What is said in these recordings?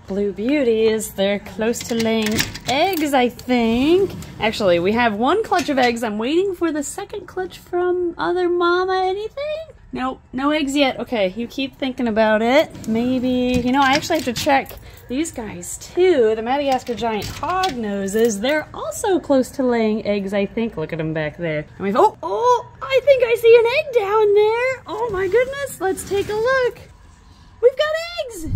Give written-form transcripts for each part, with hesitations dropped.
blue beauties. They're close to laying eggs, I think. Actually, we have one clutch of eggs. I'm waiting for the second clutch from other mama. Anything? Nope, no eggs yet. Okay, you keep thinking about it. Maybe, you know, I actually have to check these guys too. The Madagascar Giant Hognoses, they're also close to laying eggs, I think. Look at them back there. And we've, oh, I think I see an egg down there. Oh my goodness, let's take a look. We've got eggs.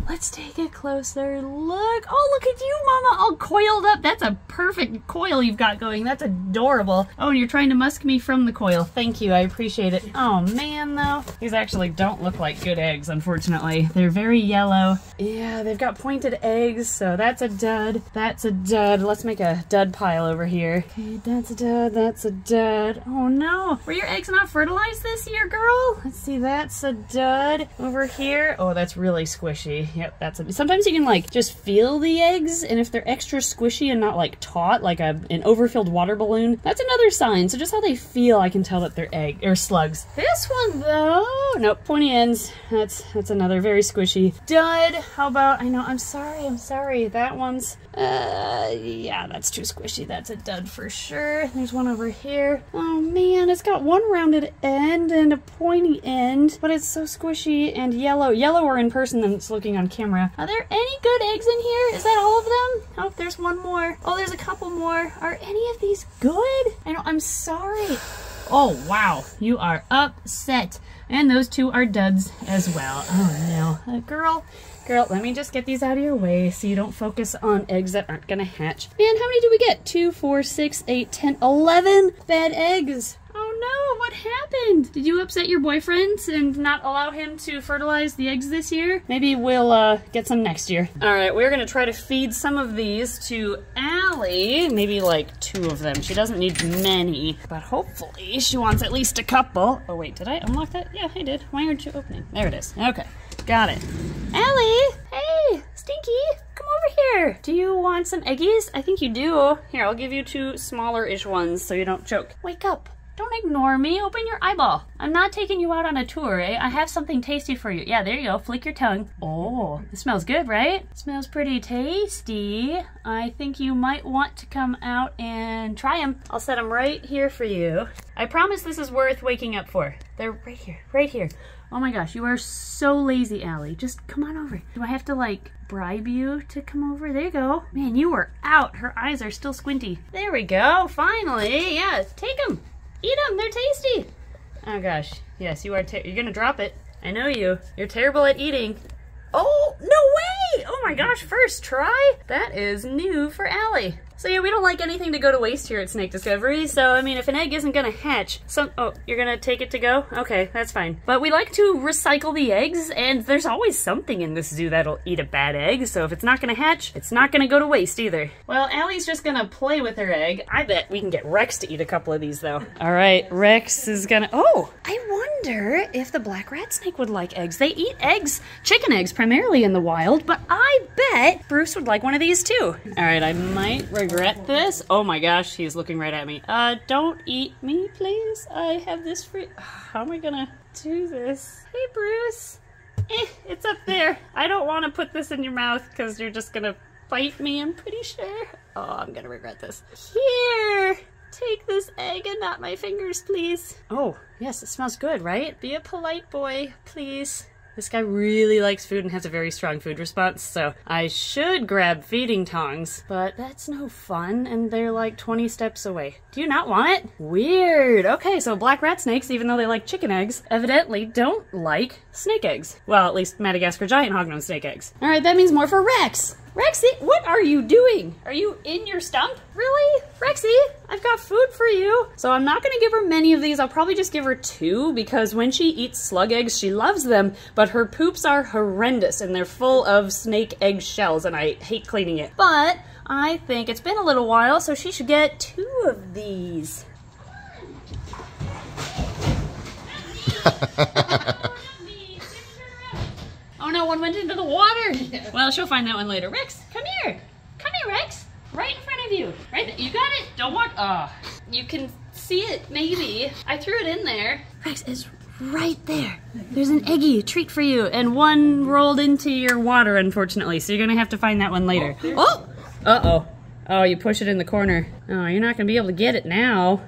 Let's take a closer look. Oh, look at you, Mama, all coiled up. That's a perfect coil you've got going. That's adorable. Oh, and you're trying to musk me from the coil. Thank you, I appreciate it. Oh man, though. These actually don't look like good eggs, unfortunately. They're very yellow. Yeah, they've got pointed eggs, so that's a dud. That's a dud. Let's make a dud pile over here. Okay, that's a dud, that's a dud. Oh no, were your eggs not fertilized this year, girl? Let's see, that's a dud. Over here, oh, that's really squishy. Yep, that's a, sometimes you can like just feel the eggs, and if they're extra squishy and not like taut like an overfilled water balloon, that's another sign. So just how they feel, I can tell that they're egg or slugs. This one though, nope, pointy ends. That's another very squishy dud. How about, I know, I'm sorry. That one's, yeah, that's too squishy. That's a dud for sure. There's one over here. Oh man, it's got one rounded end and a pointy end, but it's so squishy and yellow. Yellower in person than it's looking on camera. Are there any good eggs in here? Is that all of them? Oh, there's one more. Oh, there's a couple more. Are any of these good? I know, I'm sorry. Oh, wow. You are upset. And those two are duds as well. Oh, no. Girl, let me just get these out of your way so you don't focus on eggs that aren't gonna hatch. Man, how many do we get? 2, 4, 6, 8, 10, 11 bad eggs. Oh no, what happened? Did you upset your boyfriend and not allow him to fertilize the eggs this year? Maybe we'll get some next year. All right, we're gonna try to feed some of these to Allie. Maybe like 2 of them. She doesn't need many, but hopefully she wants at least a couple. Oh wait, did I unlock that? Yeah, I did. Why aren't you opening? There it is. Okay, got it. Allie, hey, Stinky, come over here. Do you want some eggies? I think you do. Here, I'll give you 2 smaller-ish ones so you don't choke. Wake up. Don't ignore me. Open your eyeball. I'm not taking you out on a tour, eh? I have something tasty for you. Yeah, there you go. Flick your tongue. Oh, it smells good, right? It smells pretty tasty. I think you might want to come out and try them. I'll set them right here for you. I promise this is worth waking up for. They're right here. Right here. Oh my gosh, you are so lazy, Allie. Just come on over. Do I have to like bribe you to come over? There you go. Man, you were out. Her eyes are still squinty. There we go. Finally. Yeah, take them. Eat them, they're tasty. Oh gosh, yes, you are, you're gonna drop it. I know you. You're terrible at eating. Oh, no way! Oh my gosh, first try? That is new for Allie. So yeah, we don't like anything to go to waste here at Snake Discovery, so I mean, if an egg isn't gonna hatch, oh, you're gonna take it to go? Okay, that's fine. But we like to recycle the eggs, and there's always something in this zoo that'll eat a bad egg, so if it's not gonna hatch, it's not gonna go to waste either. Well, Allie's just gonna play with her egg. I bet we can get Rex to eat a couple of these, though. All right, Rex is gonna, oh, I wonder if the black rat snake would like eggs. They eat eggs, chicken eggs primarily in the wild, but I bet Bruce would like one of these too. All right, I might regret this. Oh my gosh, he's looking right at me. Don't eat me, please. I have this free. How am I gonna do this? Hey, Bruce. It's up there. I don't want to put this in your mouth because you're just gonna bite me, I'm pretty sure. Oh, I'm gonna regret this. Here, take this egg and not my fingers, please. Oh, yes, it smells good, right? Be a polite boy, please. This guy really likes food and has a very strong food response, so I should grab feeding tongs, but that's no fun, and they're like 20 steps away. Do you not want it? Weird. Okay, so black rat snakes, even though they like chicken eggs, evidently don't like snake eggs. Well, at least Madagascar Giant Hognose snake eggs. All right, that means more for Rex. Rexy, what are you doing? Are you in your stump? Really? Rexy, I've got food for you. So I'm not gonna give her many of these. I'll probably just give her 2 because when she eats slug eggs, she loves them, but her poops are horrendous and they're full of snake egg shells and I hate cleaning it. But I think it's been a little while, so she should get 2 of these. Oh no, one went into the water. Well, she'll find that one later. Rex, come here. Come here, Rex. Right in front of you. Right there. You got it. Don't walk. Oh, you can see it, maybe. I threw it in there. Rex, it's right there. There's an eggy treat for you, and one rolled into your water, unfortunately, so you're gonna have to find that one later. Oh! Uh-oh. Oh, you push it in the corner. Oh, you're not gonna be able to get it now.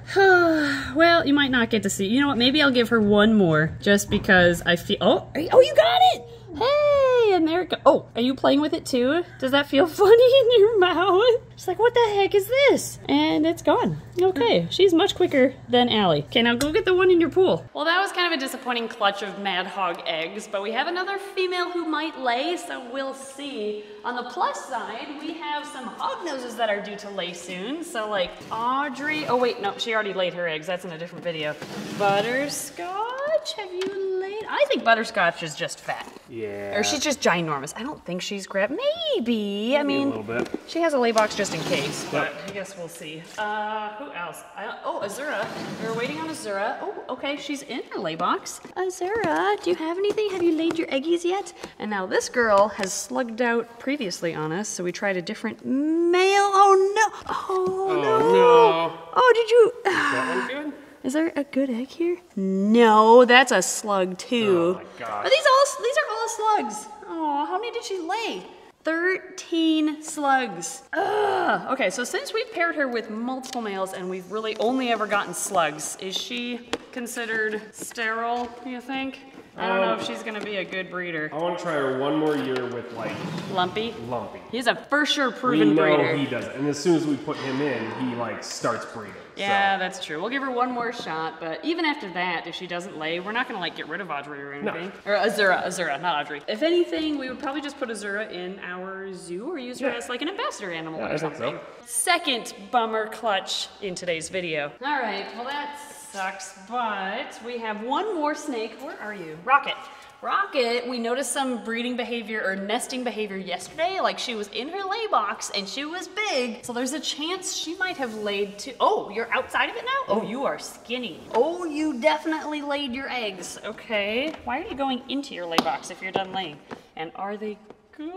Well, you might not get to see. You know what, maybe I'll give her one more, just because I feel, oh, you got it! Hey, and there it goes. Oh, are you playing with it too? Does that feel funny in your mouth? She's like, what the heck is this? And it's gone. Okay, she's much quicker than Allie. Okay, now go get the one in your pool. Well, that was kind of a disappointing clutch of mad hog eggs, but we have another female who might lay, so we'll see. On the plus side, we have some hognoses that are due to lay soon. So like Audrey, oh wait, no, she already laid her eggs. That's in a different video. Butterscotch, have you laid? I think Butterscotch is just fat. Yeah. Or she's just ginormous. I don't think she's Maybe. I mean, a little bit. she has a lay box just in case, but I guess we'll see. Who else? Oh, Azura. We were waiting on Azura. Oh, okay, she's in her lay box. Azura, do you have anything? Have you laid your eggies yet? And now this girl has slugged out previously on us, so we tried a different male. Oh no! Oh no! Oh, did you? Is that one good? Is there a good egg here? No, that's a slug too. Oh my gosh. Are these are all slugs. Oh, how many did she lay? 13 slugs. Ugh. Okay, so since we paired her with multiple males and we've really only ever gotten slugs, is she considered sterile, you think? I don't know if she's gonna be a good breeder. I want to try her one more year with like Lumpy? Lumpy. He's a for sure proven breeder. We know he does it, and as soon as we put him in, he like starts breeding. Yeah, that's true. We'll give her one more shot, but even after that, if she doesn't lay, we're not gonna like get rid of Audrey or anything. No. Or Azura, not Audrey. If anything, we would probably just put Azura in our zoo or use her as like an ambassador animal or something. I think so. Second bummer clutch in today's video. All right, well that sucks, but we have one more snake. Where are you? Rocket. Rocket, we noticed some breeding behavior or nesting behavior yesterday, like she was in her lay box and she was big, so there's a chance she might have laid two. Oh, you're outside of it now? Oh, you are skinny. Oh, you definitely laid your eggs. Okay, why are you going into your lay box if you're done laying? And are they good?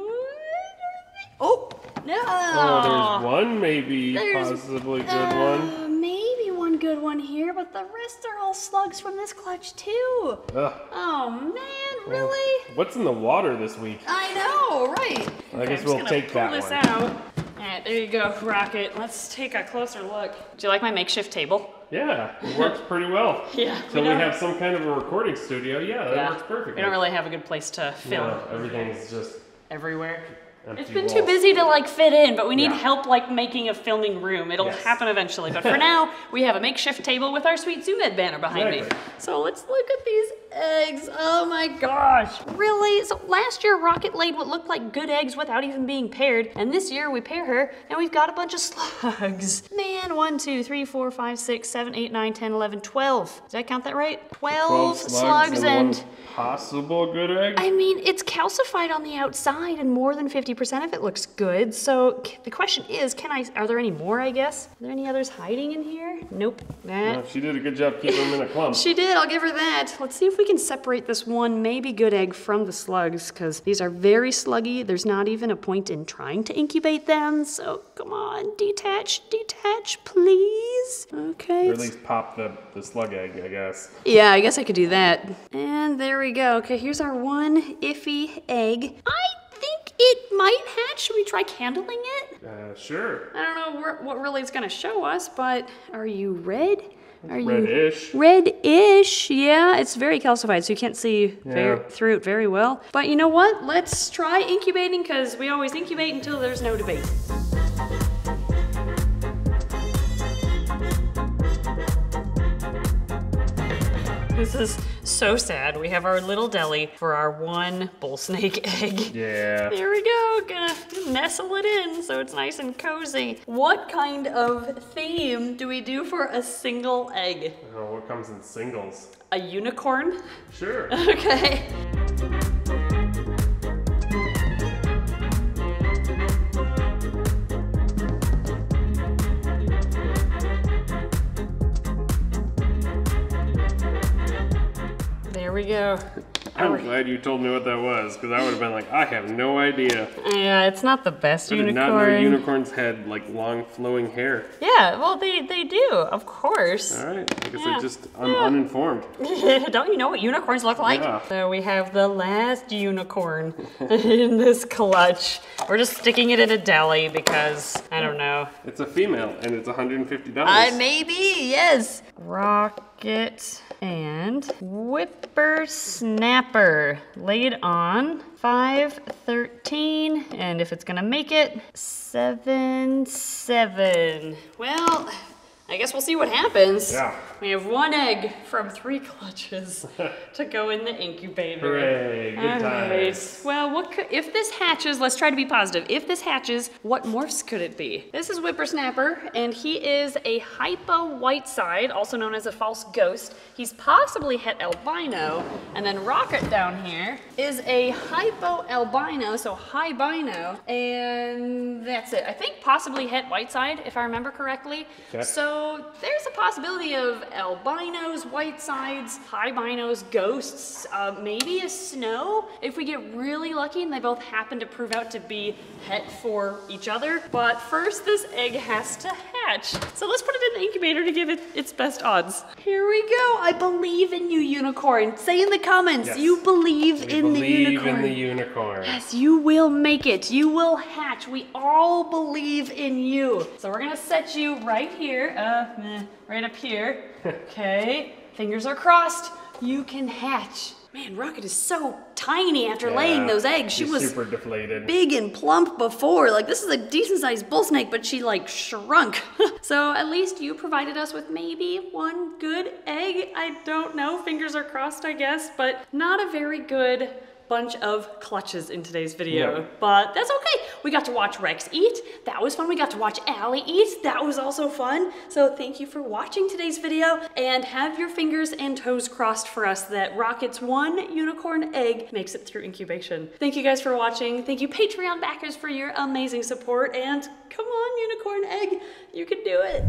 Oh, no. Oh, there's one maybe possibly good one. Maybe one good one here, but the rest are all slugs from this clutch too. Ugh. Oh man, really? What's in the water this week? I know, right? I guess we'll take that one. Pull this out. All right, there you go, Rocket. Let's take a closer look. Do you like my makeshift table? Yeah, it works pretty well. Yeah. So we have some kind of a recording studio. Yeah, that works perfectly. We don't really have a good place to film. No, everything's just everywhere. It's been too busy to like fit in, but we need help like making a filming room. It'll happen eventually, but for now, we have a makeshift table with our sweet Zoo-Med banner behind me. So let's look at these eggs. Oh my gosh. Really? So last year, Rocket laid what looked like good eggs without even being paired, and this year we pair her, and we've got a bunch of slugs. Man, 1, 2, 3, 4, 5, 6, 7, 8, 9, 10, 11, 12. Did I count that right? 12 slugs and one possible good egg? I mean, it's calcified on the outside and more than 50% of it looks good. So the question is, are there any more, I guess? Are there any others hiding in here? Nope. No, she did a good job keeping them in a clump. She did, I'll give her that. Let's see if we can separate this one maybe good egg from the slugs, because these are very sluggy. There's not even a point in trying to incubate them. So come on, detach, please. Okay. Or at least pop the slug egg, I guess. Yeah, I guess I could do that. And there we go. Okay, here's our one iffy egg. I think it might hatch. Should we try candling it? Sure. I don't know what really it's gonna show us, but are you red? Reddish. Reddish, yeah. It's very calcified, so you can't see through it very well. But you know what? Let's try incubating, because we always incubate until there's no debate. This is so sad. We have our little deli for our one bull snake egg. Yeah. There we go. Gonna nestle it in so it's nice and cozy. What kind of theme do we do for a single egg? Oh, what comes in singles? A unicorn? Sure. Okay. There we go. I'm glad you told me what that was, because I would have been like, I have no idea. Yeah, it's not the best unicorn. I did not know unicorns had like long flowing hair. Yeah, well they do, of course. All right, I guess I'm uninformed. Don't you know what unicorns look like? Yeah. So we have the last unicorn in this clutch. We're just sticking it in a deli because, I don't know. It's a female and it's $150. Maybe, yes. Rocket and whippersnapper laid on 513, and if it's gonna make it, 7-7. Well, I guess we'll see what happens. Yeah. We have 1 egg from 3 clutches to go in the incubator. Hooray, good times. Well, if this hatches, let's try to be positive. If this hatches, what morphs could it be? This is Whippersnapper, and he is a hypo-whiteside, also known as a false ghost. He's possibly het albino, and then Rocket down here is a hypo-albino, so high-bino, and that's it. I think possibly het whiteside, if I remember correctly. Okay. So there's a possibility of albinos, whitesides, high-binos, ghosts, maybe a snow if we get really lucky and they both happen to prove out to be het for each other. But first, this egg has to hatch. So let's put it in the incubator to give it its best odds. Here we go. I believe in you, unicorn. Say in the comments, yes. You believe in the unicorn. Believe in the unicorn. Yes, you will make it. You will hatch. We all believe in you. So we're gonna set you right here, right up here. Okay, fingers are crossed. You can hatch. Man, Rocket is so tiny after laying those eggs. She was super deflated. Big and plump before. Like, this is a decent sized bull snake, but she like shrunk. So at least you provided us with maybe 1 good egg. I don't know, fingers are crossed, I guess, but not a very good bunch of clutches in today's video, but that's okay. We got to watch Rex eat. That was fun. We got to watch Allie eat. That was also fun. So thank you for watching today's video, and have your fingers and toes crossed for us that Rocket's 1 unicorn egg makes it through incubation. Thank you guys for watching. Thank you Patreon backers for your amazing support, and come on, unicorn egg, you can do it.